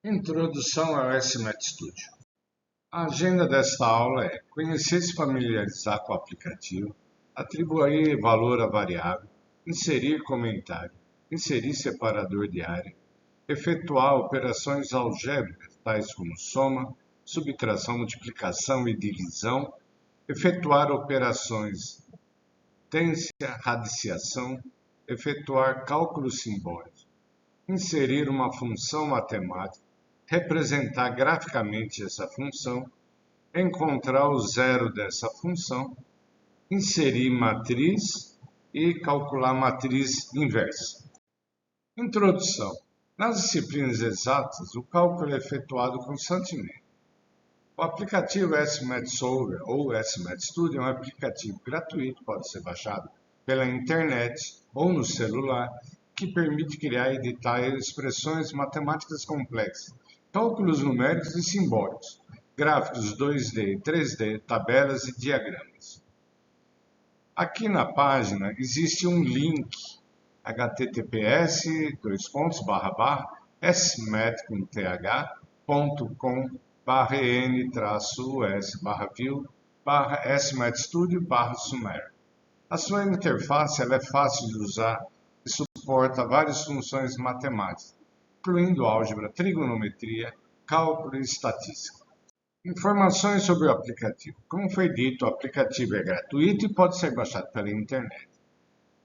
Introdução ao SMAT Studio. A agenda desta aula é conhecer e se familiarizar com o aplicativo, atribuir valor à variável, inserir comentário, inserir separador de área, efetuar operações algébricas, tais como soma, subtração, multiplicação e divisão, efetuar operações tência, radiciação, efetuar cálculos simbólicos, inserir uma função matemática, representar graficamente essa função, encontrar o zero dessa função, inserir matriz e calcular matriz inversa. Introdução. Nas disciplinas exatas, o cálculo é efetuado constantemente. O aplicativo SMAT Solver ou SMAT Studio é um aplicativo gratuito, pode ser baixado pela internet ou no celular, que permite criar e editar expressões matemáticas complexas, cálculos numéricos e simbólicos, gráficos 2D e 3D, tabelas e diagramas. Aqui na página existe um link https://smat.th/n-us/view/smatstudio/sumer. A sua interface é fácil de usar e suporta várias funções matemáticas, incluindo álgebra, trigonometria, cálculo e estatística. Informações sobre o aplicativo. Como foi dito, o aplicativo é gratuito e pode ser baixado pela internet.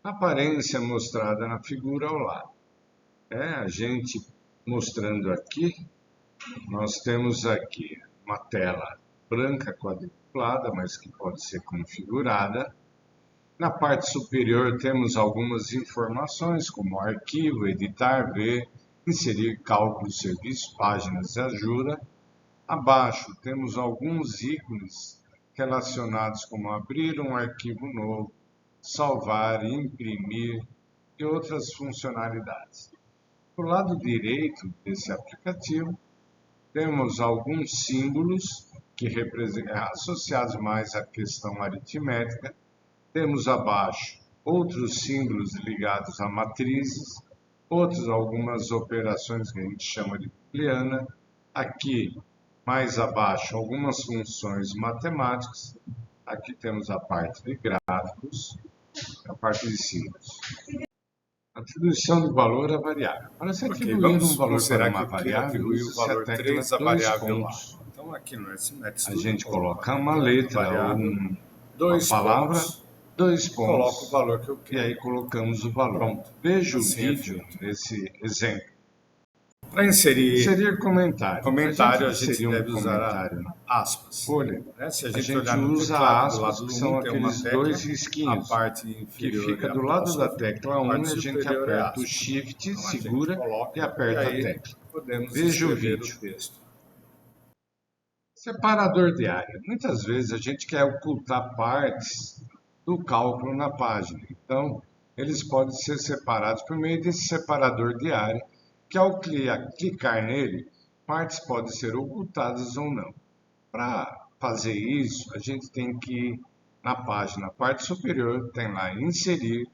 A aparência mostrada na figura ao lado. A gente mostrando aqui, nós temos aqui uma tela branca quadriculada, mas que pode ser configurada. Na parte superior temos algumas informações, como arquivo, editar, ver, inserir cálculos, serviços, páginas de ajuda. Abaixo temos alguns ícones relacionados como abrir um arquivo novo, salvar, imprimir e outras funcionalidades. Do lado direito desse aplicativo, temos alguns símbolos que associados mais à questão aritmética. Temos abaixo outros símbolos ligados a matrizes, algumas operações que a gente chama de booleana. Aqui, mais abaixo, algumas funções matemáticas. Aqui temos a parte de gráficos, a parte de símbolos. Atribuição do valor à variável. Para se atribuir um valor para uma variável, usa-se a tecla dois pontos. Então, aqui no SMAT a gente coloca uma letra ou uma palavra, dois pontos, coloca o valor que eu quero. E aí colocamos o valor. Pronto. Veja o vídeo desse exemplo. Para inserir comentário. A gente deve usar aspas. Folha. Se a A gente gente olhar no usa teclado, aspas, do lado que do são 1 tem uma aqueles tecla, dois risquinhos, a parte que inferior fica é do lado da apóstrofe, tecla 1 e a gente aperta o aspas. Shift, Então, segura e aperta a tecla. Podemos Veja o escrever vídeo. o texto. Separador de área. Muitas vezes a gente quer ocultar partes do cálculo na página. Então, eles podem ser separados por meio desse separador de área, que ao clicar nele, partes podem ser ocultadas ou não. Para fazer isso, a gente tem que ir na página, na parte superior, tem lá inserir,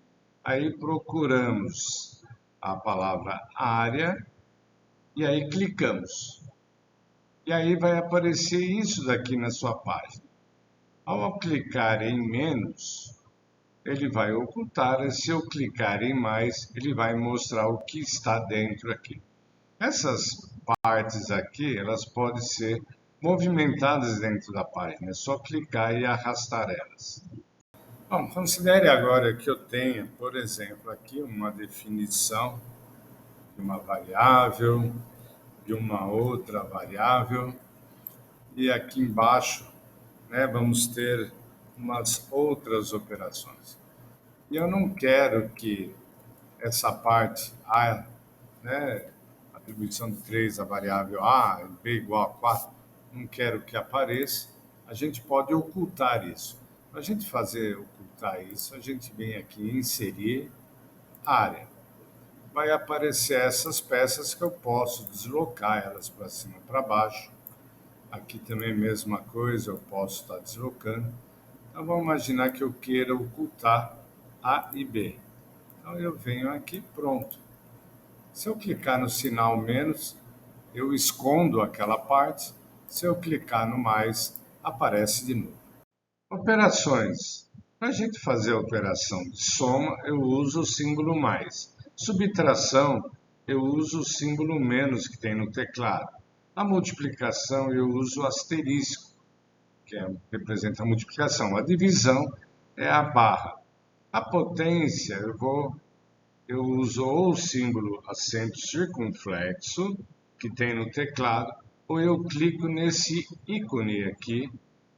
aí procuramos a palavra área e aí clicamos. E aí vai aparecer isso daqui na sua página. Ao clicar em menos, ele vai ocultar, e se eu clicar em mais, ele vai mostrar o que está dentro aqui. Essas partes aqui, elas podem ser movimentadas dentro da página, é só clicar e arrastar elas. Bom, considere agora que eu tenho, por exemplo, aqui uma definição de uma variável, de uma outra variável, e aqui embaixo, vamos ter umas outras operações. E eu não quero que essa parte A, atribuição de 3 à variável A, B igual a 4, não quero que apareça. A gente pode ocultar isso. Para a gente ocultar isso, a gente vem aqui em inserir área. Vai aparecer essas peças que eu posso deslocar elas para cima e para baixo. Aqui também a mesma coisa, eu posso estar deslocando. Então vamos imaginar que eu queira ocultar A e B. Então eu venho aqui, pronto. Se eu clicar no sinal menos, eu escondo aquela parte. Se eu clicar no mais, aparece de novo. Operações. Para a gente fazer a operação de soma, eu uso o símbolo mais. Subtração, eu uso o símbolo menos que tem no teclado. A multiplicação, eu uso o asterisco, representa a multiplicação. A divisão é a barra. A potência, eu uso ou o símbolo acento circunflexo, que tem no teclado, ou eu clico nesse ícone aqui,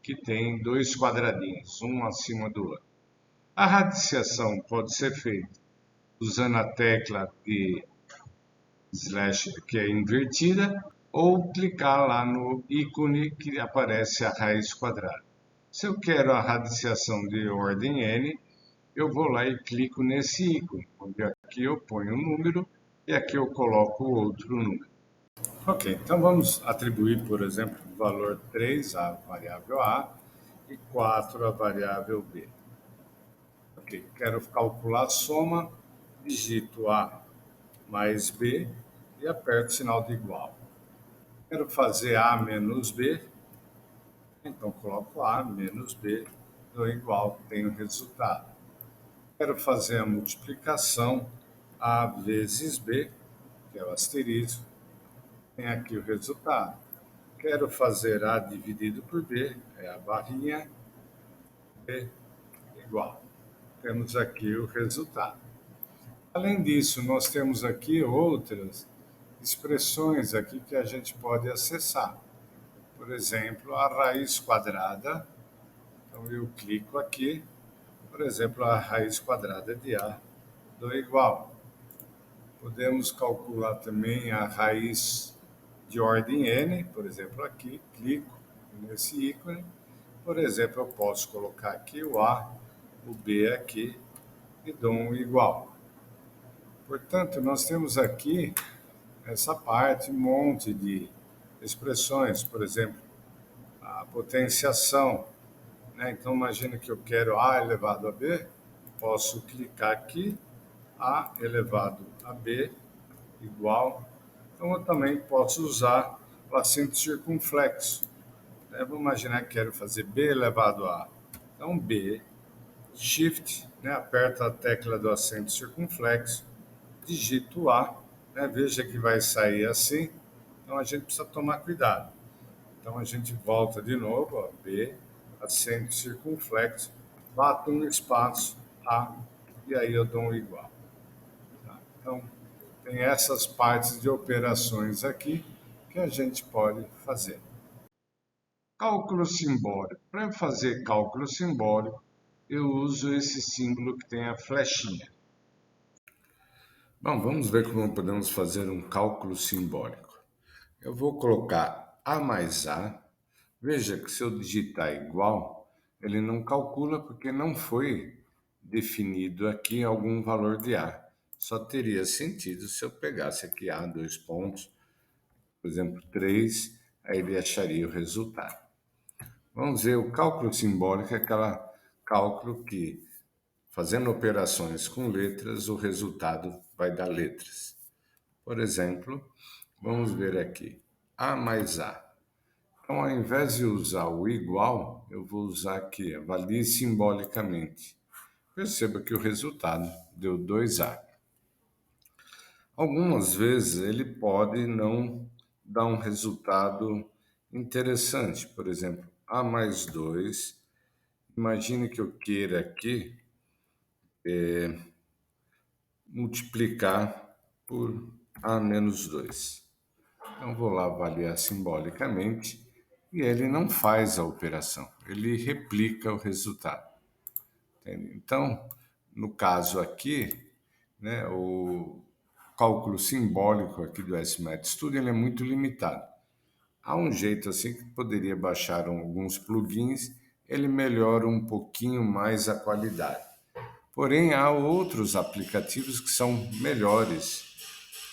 que tem dois quadradinhos, um acima do outro. A radiciação pode ser feita usando a tecla de slash, que é invertida, ou clicar lá no ícone que aparece a raiz quadrada. Se eu quero a radiciação de ordem n, eu vou lá e clico nesse ícone, onde aqui eu ponho um número e aqui eu coloco outro número. Ok, então vamos atribuir, por exemplo, o valor 3 à variável A e 4 à variável B. Ok, quero calcular a soma, digito A mais B e aperto o sinal de igual. Quero fazer A menos B, então coloco A menos B, dou igual, tenho o resultado. Quero fazer a multiplicação A vezes B, que é o asterisco, tem aqui o resultado. Quero fazer A dividido por B, é a barrinha, B igual. Temos aqui o resultado. Além disso, nós temos aqui outras expressões aqui que a gente pode acessar. Por exemplo, a raiz quadrada. Então, eu clico aqui, por exemplo, a raiz quadrada de A do igual. Podemos calcular também a raiz de ordem n, por exemplo, aqui, clico nesse ícone. Por exemplo, eu posso colocar aqui o A, o B aqui e dou um igual. Portanto, nós temos aqui essa parte, um monte de expressões, por exemplo, a potenciação, né? Então, imagina que eu quero A elevado a B, posso clicar aqui, A elevado a B igual. Então, eu também posso usar o acento circunflexo. Vamos imaginar que quero fazer B elevado a A. Então, B, Shift, né? Aperta a tecla do acento circunflexo, digito A, né? Veja que vai sair assim. Então, a gente precisa tomar cuidado. Então, a gente volta de novo, ó, B, acento circunflexo, bato um espaço, A, e aí eu dou um igual. Tá? Então, tem essas partes de operações aqui que a gente pode fazer. Cálculo simbólico. Para eu fazer cálculo simbólico, eu uso esse símbolo que tem a flechinha. Bom, vamos ver como podemos fazer um cálculo simbólico. Eu vou colocar A mais A. Veja que se eu digitar igual, ele não calcula porque não foi definido aqui algum valor de A. Só teria sentido se eu pegasse aqui A, dois pontos, por exemplo, 3, aí ele acharia o resultado. Vamos ver, o cálculo simbólico é aquele cálculo que, fazendo operações com letras, o resultado vai dar letras. Por exemplo, vamos ver aqui, A mais A. Então, ao invés de usar o igual, eu vou usar aqui, avalie simbolicamente. Perceba que o resultado deu 2A. Algumas vezes ele pode não dar um resultado interessante. Por exemplo, A mais 2. Imagine que eu queira aqui multiplicar por A menos 2. Então, vou lá avaliar simbolicamente e ele não faz a operação, ele replica o resultado. Entende? Então, no caso aqui, né, o cálculo simbólico aqui do SMAT Studio ele é muito limitado. Há um jeito assim que poderia baixar alguns plugins, ele melhora um pouquinho mais a qualidade. Porém, há outros aplicativos que são melhores.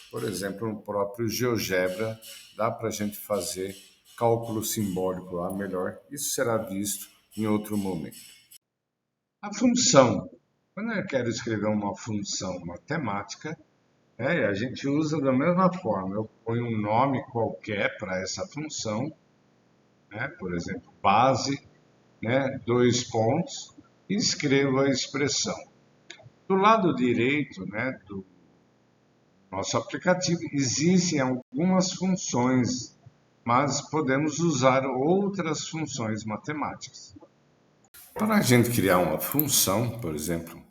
Por exemplo, no próprio GeoGebra, dá para a gente fazer cálculo simbólico lá melhor. Isso será visto em outro momento. A função. Quando eu quero escrever uma função matemática, E a gente usa da mesma forma. Eu ponho um nome qualquer para essa função, né? Por exemplo, base, né? Dois pontos, e escrevo a expressão. Do lado direito, né, do nosso aplicativo, existem algumas funções, mas podemos usar outras funções matemáticas. Para a gente criar uma função, por exemplo,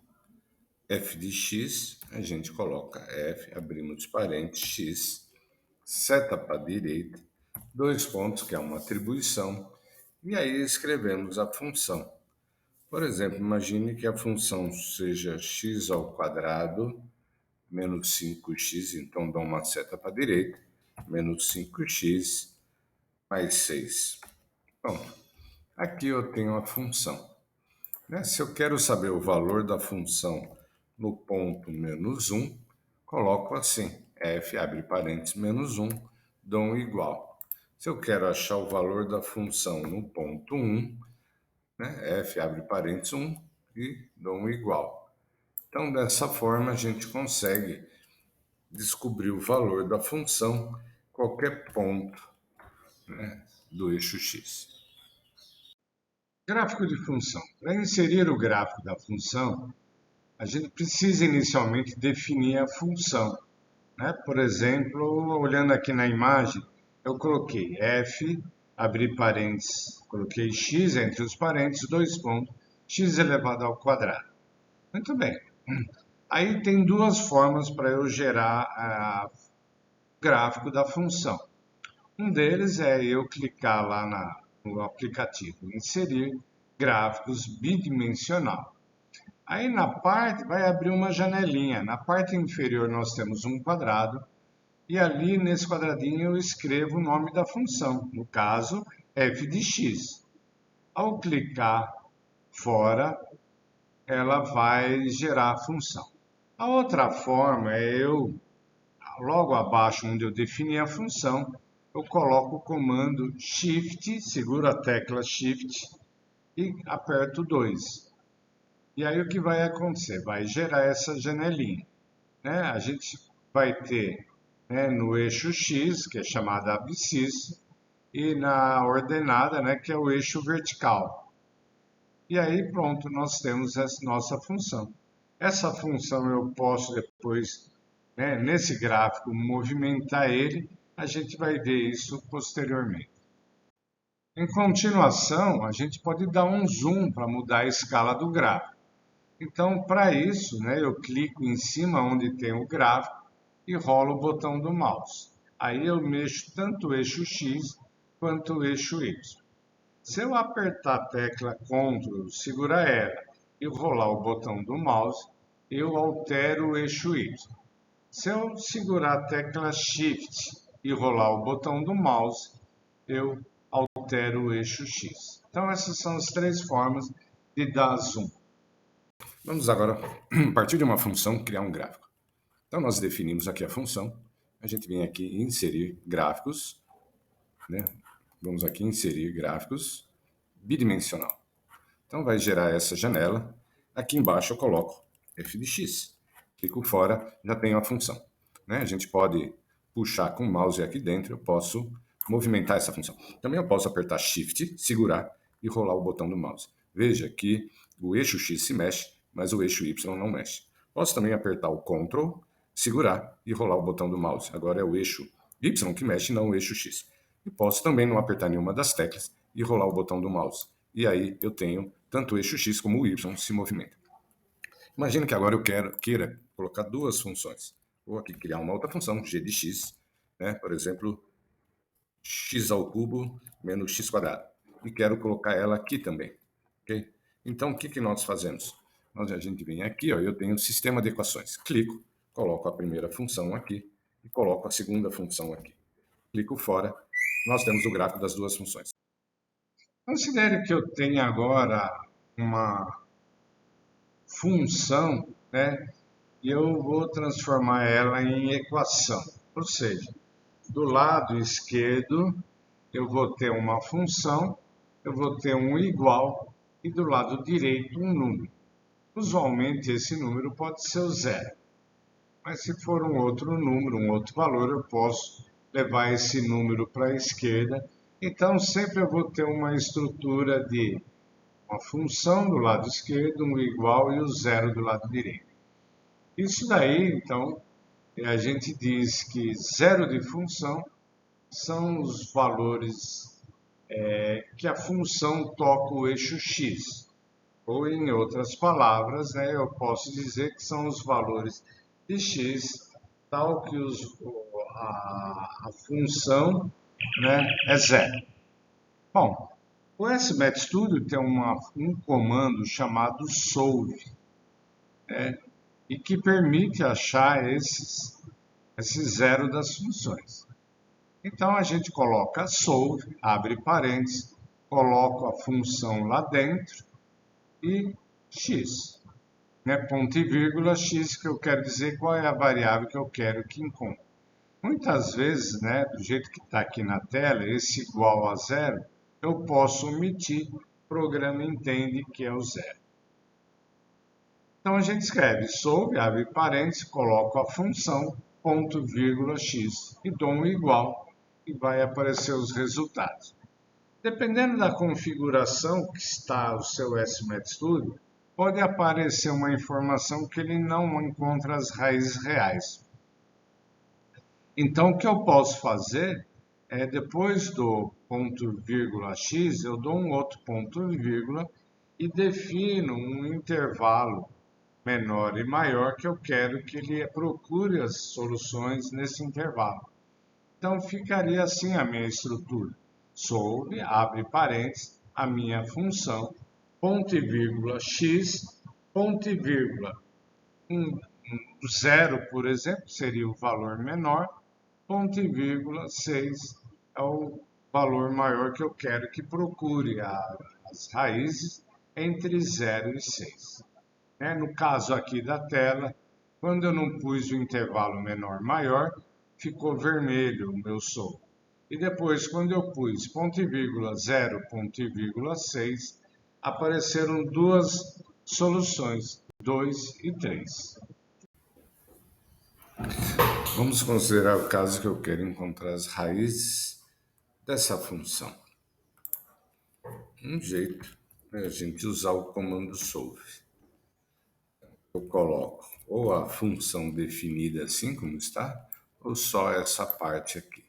f de x, a gente coloca f, abrimos parênteses, x, seta para a direita, dois pontos, que é uma atribuição, e aí escrevemos a função. Por exemplo, imagine que a função seja x ao quadrado menos 5x, então dá uma seta para a direita, menos 5x mais 6. Pronto. Aqui eu tenho a função. Se eu quero saber o valor da função no ponto menos 1, coloco assim, f, abre parênteses, menos 1, dou um igual. Se eu quero achar o valor da função no ponto 1, f, abre parênteses, 1, e dou um igual. Então, dessa forma, a gente consegue descobrir o valor da função em qualquer ponto do eixo x. Gráfico de função. Para inserir o gráfico da função, a gente precisa inicialmente definir a função, né? Por exemplo, olhando aqui na imagem, eu coloquei f, abri parênteses, coloquei x entre os parênteses, dois pontos, x elevado ao quadrado. Muito bem. Aí tem duas formas para eu gerar o gráfico da função. Um deles é eu clicar lá no aplicativo, inserir gráficos bidimensional. Aí na parte vai abrir uma janelinha. Na parte inferior nós temos um quadrado e ali nesse quadradinho eu escrevo o nome da função, no caso f de x. Ao clicar fora, ela vai gerar a função. A outra forma é eu, logo abaixo onde eu defini a função, eu coloco o comando Shift, seguro a tecla Shift e aperto 2. E aí o que vai acontecer? Vai gerar essa janelinha. A gente vai ter, no eixo X, que é chamada abscissa, e na ordenada, que é o eixo vertical. E aí pronto, nós temos essa nossa função. Essa função eu posso depois, nesse gráfico, movimentar ele. A gente vai ver isso posteriormente. Em continuação, a gente pode dar um zoom para mudar a escala do gráfico. Então, para isso, eu clico em cima onde tem o gráfico e rolo o botão do mouse. Aí eu mexo tanto o eixo X quanto o eixo Y. Se eu apertar a tecla Ctrl, segurar ela e rolar o botão do mouse, eu altero o eixo Y. Se eu segurar a tecla Shift e rolar o botão do mouse, eu altero o eixo X. Então, essas são as três formas de dar zoom. Vamos agora, a partir de uma função, criar um gráfico. Então, nós definimos aqui a função. A gente vem aqui em inserir gráficos. Vamos aqui em inserir gráficos bidimensional. Então, vai gerar essa janela. Aqui embaixo eu coloco f de x. Clico fora, já tenho a função. A gente pode puxar com o mouse aqui dentro, eu posso movimentar essa função. Também eu posso apertar Shift, segurar e rolar o botão do mouse. Veja que o eixo X se mexe, mas o eixo Y não mexe. Posso também apertar o Ctrl, segurar e rolar o botão do mouse. Agora é o eixo Y que mexe, não o eixo X. E posso também não apertar nenhuma das teclas e rolar o botão do mouse. E aí eu tenho tanto o eixo X como o Y se movimentam. Imagina que agora eu queira colocar duas funções. Vou aqui criar uma outra função, g de x, por exemplo, x ao cubo menos x quadrado. E quero colocar ela aqui também. Okay? Então, o que nós fazemos? A gente vem aqui, eu tenho um sistema de equações. Clico, coloco a primeira função aqui e coloco a segunda função aqui. Clico fora, nós temos o gráfico das duas funções. Considere que eu tenho agora uma função, e eu vou transformar ela em equação. Ou seja, do lado esquerdo eu vou ter uma função, eu vou ter um igual e do lado direito um número. Usualmente esse número pode ser o zero. mas se for um outro número, um outro valor, eu posso levar esse número para a esquerda. Então, sempre eu vou ter uma estrutura de uma função do lado esquerdo, um igual e o zero do lado direito. Isso daí, então, a gente diz que zero de função são os valores que a função toca o eixo x. Ou, em outras palavras, né, eu posso dizer que são os valores de x, tal que a função, né, é zero. Bom, o SMAT Studio tem um comando chamado solve, né, e que permite achar esse zero das funções. Então a gente coloca solve, abre parênteses, coloca a função lá dentro e x, né, ponto e vírgula x, que eu quero dizer qual é a variável que eu quero que encontre. Muitas vezes, né, do jeito que está aqui na tela, esse igual a zero, eu posso omitir, o programa entende que é o zero. Então a gente escreve solve, abre parênteses, coloco a função, ponto, vírgula, x, e dou um igual, e vai aparecer os resultados. Dependendo da configuração que está o seu SMAT Studio, pode aparecer uma informação que ele não encontra as raízes reais. Então, o que eu posso fazer é, depois do ponto vírgula x, eu dou um outro ponto vírgula e defino um intervalo menor e maior que eu quero que ele procure as soluções nesse intervalo. Então, ficaria assim a minha estrutura. Solve, abre parênteses, a minha função, ponto e vírgula x, ponto e vírgula, zero, por exemplo, seria o valor menor, ponto e vírgula 6 é o valor maior que eu quero que procure as raízes entre 0 e 6. No caso aqui da tela, quando eu não pus o intervalo menor maior, ficou vermelho o meu solve. E depois, quando eu pus ponto e vírgula 0, ponto e vírgula 6, apareceram duas soluções, 2 e 3. Vamos considerar o caso que eu quero encontrar as raízes dessa função. Um jeito é a gente usar o comando solve. Eu coloco ou a função definida assim como está, ou só essa parte aqui.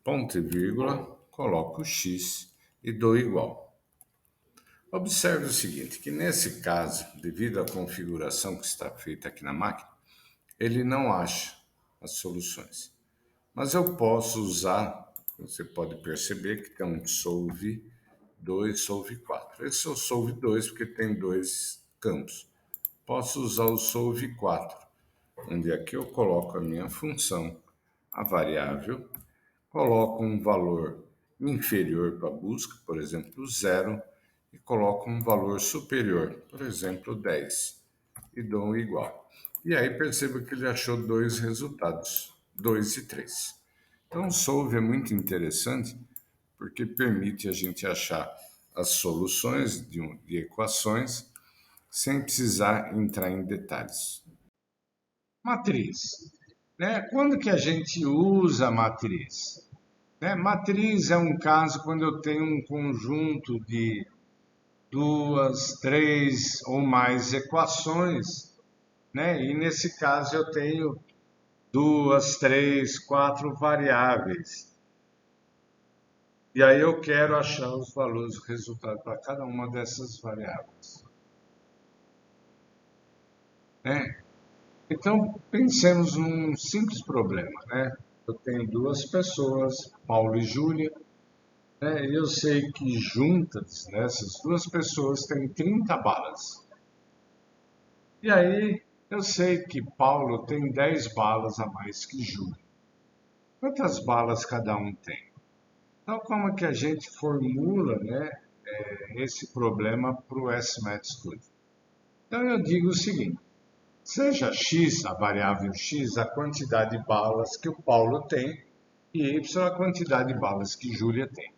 Ponto e vírgula, coloco o x e dou igual. Observe o seguinte, que nesse caso, devido à configuração que está feita aqui na máquina, ele não acha as soluções. Mas eu posso usar, você pode perceber que tem um solve 2, solve 4. Esse é o solve 2 porque tem dois campos. Posso usar o solve 4, onde aqui eu coloco a minha função, a variável, coloco um valor inferior para a busca, por exemplo, 0, e coloco um valor superior, por exemplo, 10, e dou um igual. E aí perceba que ele achou dois resultados, 2 e 3. Então, o solve é muito interessante porque permite a gente achar as soluções de equações sem precisar entrar em detalhes. Matriz. Quando que a gente usa a matriz? Matriz é um caso quando eu tenho um conjunto de duas, três ou mais equações, e nesse caso eu tenho duas, três, quatro variáveis. E aí eu quero achar os valores, o resultado para cada uma dessas variáveis. Então, pensemos num simples problema, Eu tenho duas pessoas, Paulo e Júlia, e eu sei que juntas, essas duas pessoas têm 30 balas. E aí, eu sei que Paulo tem 10 balas a mais que Júlia. Quantas balas cada um tem? Então, como é que a gente formula, esse problema para o SMAT Studio? Então, eu digo o seguinte, seja x, a variável x, a quantidade de balas que o Paulo tem, e y, a quantidade de balas que Júlia tem.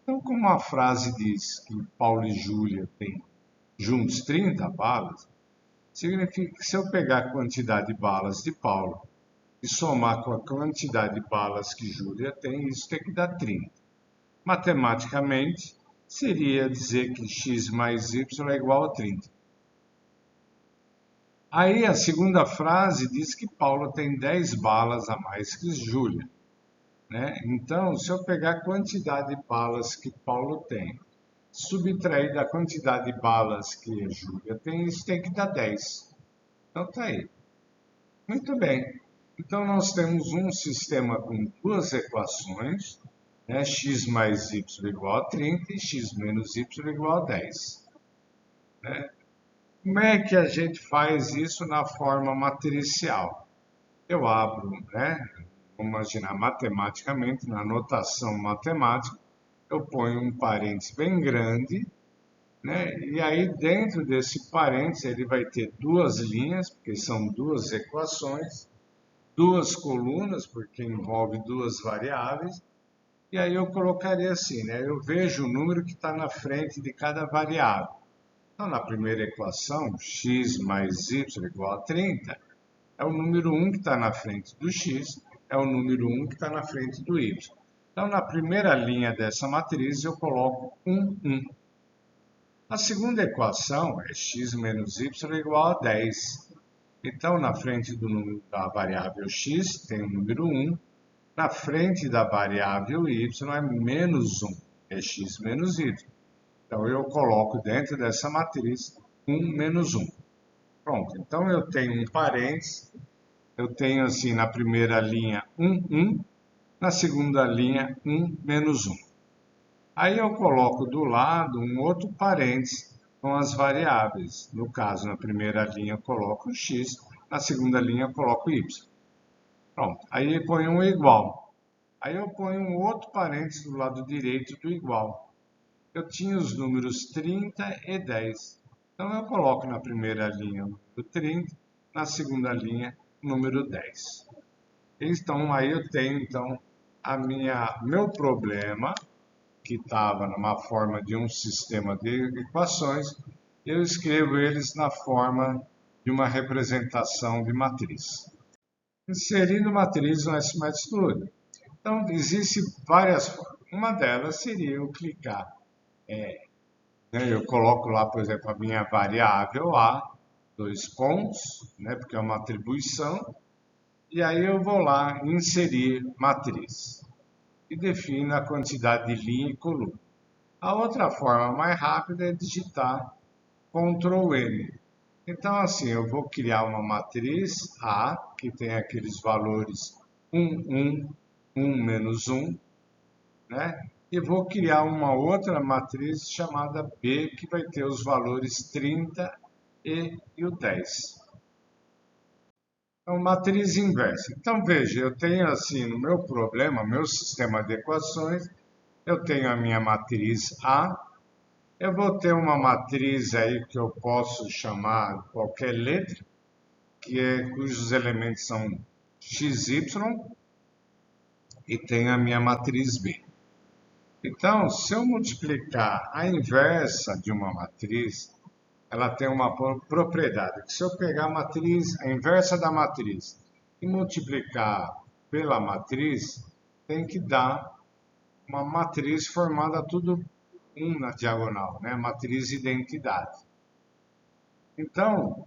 Então, como a frase diz que Paulo e Júlia têm juntos 30 balas, Significa que se eu pegar a quantidade de balas de Paulo e somar com a quantidade de balas que Júlia tem, isso tem que dar 30. Matematicamente, seria dizer que x mais y é igual a 30. Aí a segunda frase diz que Paulo tem 10 balas a mais que Júlia, né? Então, se eu pegar a quantidade de balas que Paulo tem, subtrair da quantidade de balas que a Júlia tem, isso tem que dar 10. Então tá aí. Muito bem. Então nós temos um sistema com duas equações, né? X mais y igual a 30 e x menos y igual a 10. Né? Como é que a gente faz isso na forma matricial? Eu abro, né? Vamos imaginar matematicamente, na notação matemática, eu ponho um parênteses bem grande, né? E aí dentro desse parênteses ele vai ter duas linhas, porque são duas equações, duas colunas, porque envolve duas variáveis, e aí eu colocaria assim, né? Eu vejo o número que está na frente de cada variável. Então, na primeira equação, x mais y igual a 30, é o número 1 que está na frente do x, é o número 1 que está na frente do y. Então, na primeira linha dessa matriz, eu coloco 1, 1. A segunda equação é x menos y igual a 10. Então, na frente da variável x tem o número 1, na frente da variável y é menos 1, é x menos y. Então, eu coloco dentro dessa matriz 1 menos 1. Pronto, então eu tenho um parênteses, eu tenho assim na primeira linha 1, 1, na segunda linha 1 menos 1. Aí eu coloco do lado um outro parênteses com as variáveis. No caso, na primeira linha eu coloco x, na segunda linha eu coloco y. Pronto, aí eu ponho um igual. Aí eu ponho um outro parênteses do lado direito do igual. Eu tinha os números 30 e 10. Então eu coloco na primeira linha o número 30, na segunda linha o número 10. Então aí eu tenho então meu problema, que estava numa forma de um sistema de equações, eu escrevo eles na forma de uma representação de matriz. Inserindo matriz no SMATstudio. Então, existem várias formas. Uma delas seria eu clicar. Eu coloco lá, por exemplo, a minha variável A, 2 pontos, né, porque é uma atribuição, e aí eu vou lá inserir matriz e defino a quantidade de linha e coluna. A outra forma mais rápida é digitar Ctrl N. Então, assim, eu vou criar uma matriz A, que tem aqueles valores 1, 1, 1 menos 1, né? E vou criar uma outra matriz chamada B, que vai ter os valores 30 e o 10. Então, matriz inversa. Então, veja, eu tenho assim, no meu problema, meu sistema de equações, eu tenho a minha matriz A, eu vou ter uma matriz aí que eu posso chamar qualquer letra, cujos elementos são x, y, e tenho a minha matriz B. Então, se eu multiplicar a inversa de uma matriz, ela tem uma propriedade, que se eu pegar a inversa da matriz e multiplicar pela matriz, tem que dar uma matriz formada tudo na diagonal, né? Matriz identidade. Então,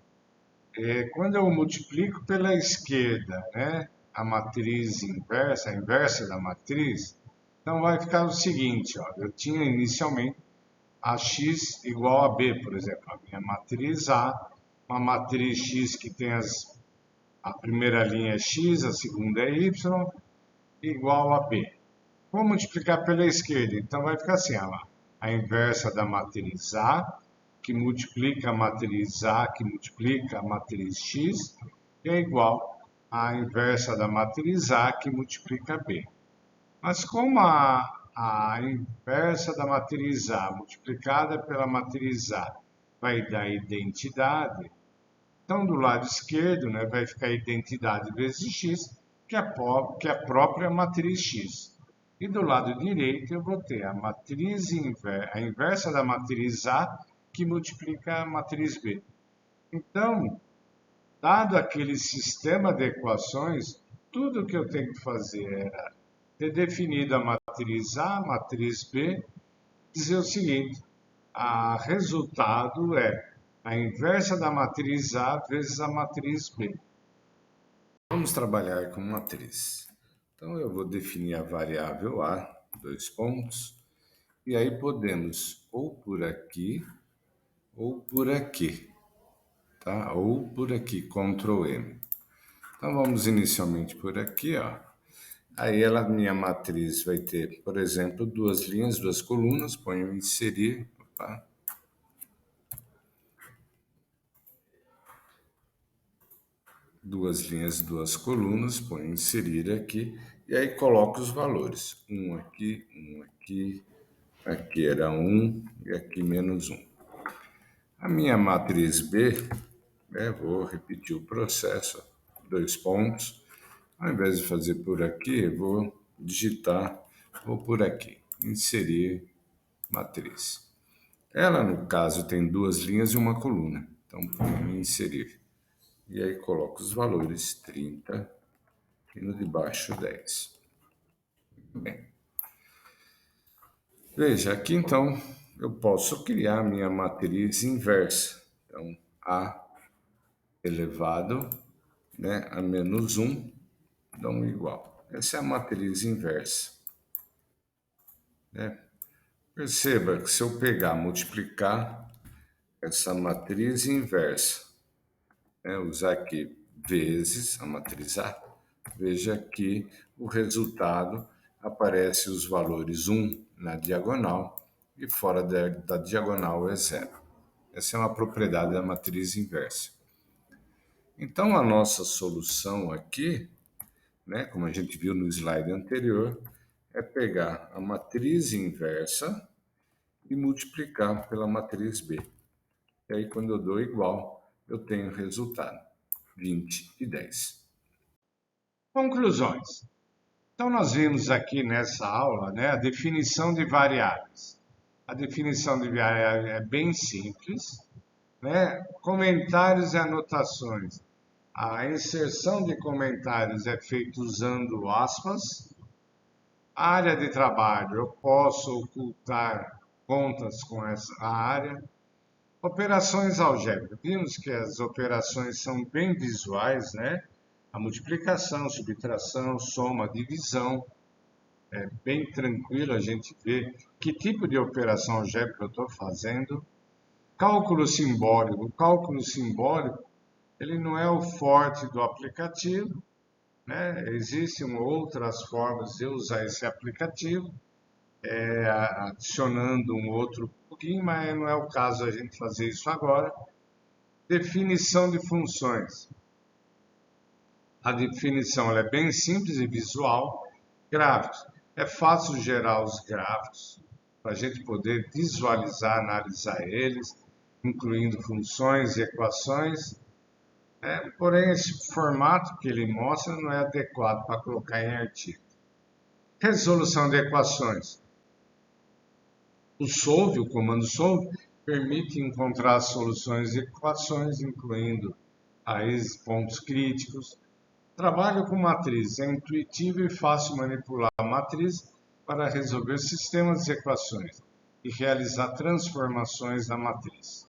quando eu multiplico pela esquerda, né, a matriz inversa, a inversa da matriz, então vai ficar o seguinte, ó, eu tinha inicialmente a x igual a b, por exemplo, a minha matriz A, uma matriz x que tem a primeira linha é x, a segunda é y, igual a b. Vou multiplicar pela esquerda, então vai ficar assim, ó, a inversa da matriz A, que multiplica a matriz A, que multiplica a matriz x, é igual à inversa da matriz A, que multiplica B. Mas como a inversa da matriz A multiplicada pela matriz A vai dar identidade, então do lado esquerdo, né, vai ficar identidade vezes x, que é a própria matriz x. E do lado direito eu vou ter a inversa da matriz A, que multiplica a matriz B. Então, dado aquele sistema de equações, tudo que eu tenho que fazer era ter definido a matriz A, a matriz B, dizer o seguinte: a resultado é a inversa da matriz A vezes a matriz B. Vamos trabalhar com matriz. Então, eu vou definir a variável A, dois pontos, e aí podemos ou por aqui ou por aqui, tá? Ou por aqui, Ctrl M. Então, vamos inicialmente por aqui, ó. Aí minha matriz vai ter, por exemplo, duas linhas, duas colunas, ponho inserir, opa. Duas linhas, duas colunas, ponho inserir aqui, e aí coloco os valores. Um aqui, aqui era 1 e aqui menos 1. A minha matriz B, vou repetir o processo, dois pontos. Ao invés de fazer por aqui, vou digitar, vou por aqui, inserir matriz. Ela, no caso, tem duas linhas e uma coluna. Então, ponho inserir. E aí coloco os valores 30 e no de baixo 10. Bem, veja, aqui então eu posso criar minha matriz inversa. Então, A elevado, a menos 1 dão igual. Essa é a matriz inversa. Perceba que se eu pegar, multiplicar essa matriz inversa, usar aqui vezes a matriz A, veja que o resultado aparece os valores 1 na diagonal e fora da diagonal é zero. Essa é uma propriedade da matriz inversa. Então, a nossa solução aqui, como a gente viu no slide anterior, é pegar a matriz inversa e multiplicar pela matriz B. E aí, quando eu dou igual, eu tenho o resultado, 20 e 10. Conclusões. Então, nós vimos aqui nessa aula, a definição de variáveis. A definição de variável é bem simples, Comentários e anotações. A inserção de comentários é feita usando aspas. Área de trabalho, eu posso ocultar contas com essa área. Operações algébricas. Vimos que as operações são bem visuais, A multiplicação, subtração, soma, divisão. É bem tranquilo a gente ver que tipo de operação algébrica eu estou fazendo. Cálculo simbólico. O cálculo simbólico, ele não é o forte do aplicativo, Existem outras formas de usar esse aplicativo, adicionando um outro plugin, mas não é o caso a gente fazer isso agora. Definição de funções. A definição ela é bem simples e visual. Gráficos. É fácil gerar os gráficos para a gente poder visualizar, analisar eles, incluindo funções e equações. Porém, esse formato que ele mostra não é adequado para colocar em artigo. Resolução de equações. O comando solve, permite encontrar soluções de equações, incluindo raízes, pontos críticos. Trabalho com matriz. É intuitivo e fácil manipular a matriz para resolver sistemas de equações e realizar transformações da matriz.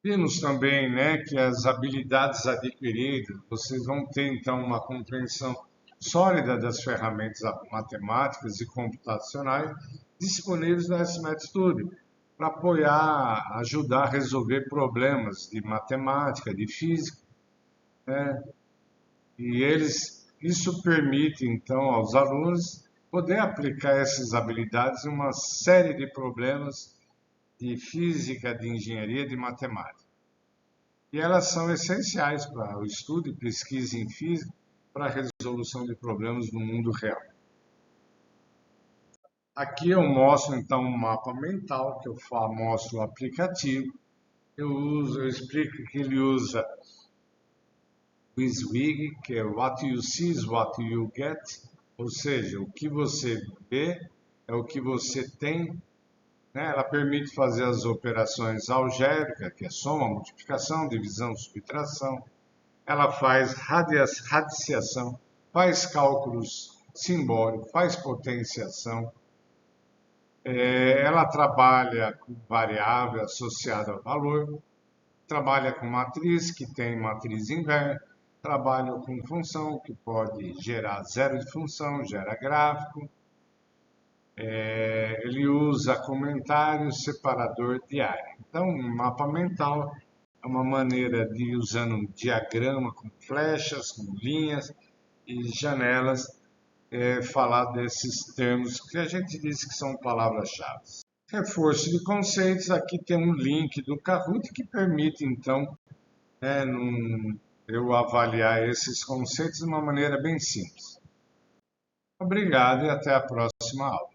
Vimos também, que as habilidades adquiridas, vocês vão ter então uma compreensão sólida das ferramentas matemáticas e computacionais disponíveis no SMAT Studio para apoiar, ajudar a resolver problemas de matemática, de física, E isso permite então aos alunos poder aplicar essas habilidades em uma série de problemas de física, de engenharia, de matemática. E elas são essenciais para o estudo e pesquisa em física, para a resolução de problemas no mundo real. Aqui eu mostro então um mapa mental, que eu mostro o aplicativo. Eu explico que ele usa o WYSIWYG, que é What You See is What You Get, ou seja, o que você vê é o que você tem, né? Ela permite fazer as operações algébricas, que é soma, multiplicação, divisão, subtração. Ela faz radiciação, faz cálculos simbólicos, faz potenciação. Ela trabalha com variável associada ao valor, trabalha com matriz, que tem matriz inversa, trabalha com função, que pode gerar zero de função, gera gráfico. Ele usa comentário, separador de área. Então, um mapa mental é uma maneira de, usando um diagrama com flechas, com linhas e janelas, falar desses termos que a gente diz que são palavras-chave. Reforço de conceitos, aqui tem um link do Kahoot que permite, então, eu avaliar esses conceitos de uma maneira bem simples. Obrigado e até a próxima aula.